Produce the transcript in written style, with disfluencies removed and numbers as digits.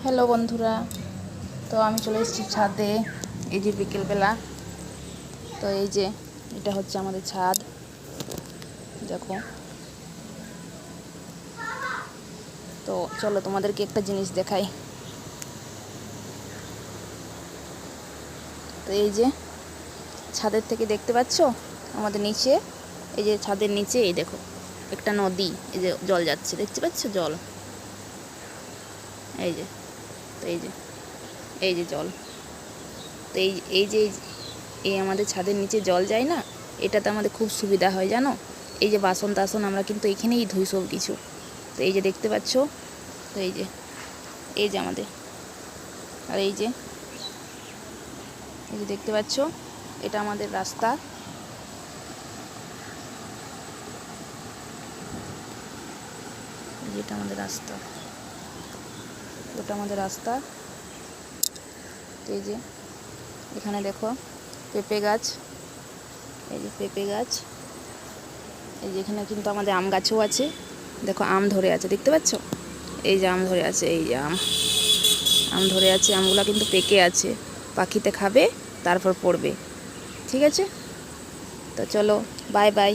Hello বন্ধুরা, তো আমি চলে এসেছি ছাদে। এই যে বিকেলবেলা, তো এই যে এটা হচ্ছে আমাদের ছাদ। দেখো, তো চলো তোমাদেরকে একটা জিনিস দেখাই। তো এই যে ছাদের থেকে দেখতে পাচ্ছ আমাদের নিচে, এই যে ছাদের নিচে এই দেখো একটা নদী, এই যে জল যাচ্ছে, দেখতে পাচ্ছ জল, এই যে, তো এই যে জল, তো এই যে এই আমাদের ছাদের নিচে জল যায় না, এটাতে আমাদের খুব সুবিধা হয় জানো। এই যে বাসন টাসন আমরা কিন্তু এখানেই ধুই সব কিছু। তো এই যে দেখতে পাচ্ছ, তো এই যে আমাদের, আর এই যে দেখতে পাচ্ছ এটা আমাদের রাস্তা। যেটা আমাদের রাস্তা, ওটা আমাদের রাস্তা। এই যে এখানে দেখো পেঁপে গাছ, এই যে পেঁপে গাছ, এই যে এখানে কিন্তু আমাদের আম গাছও আছে। দেখো আম ধরে আছে, দেখতে পাচ্ছ, এই যে আম ধরে আছে, এই যে আম ধরে আছে, আমগুলো কিন্তু পেকে আছে, পাখিতে খাবে তারপর পড়বে। ঠিক আছে, তো চলো, বাই বাই।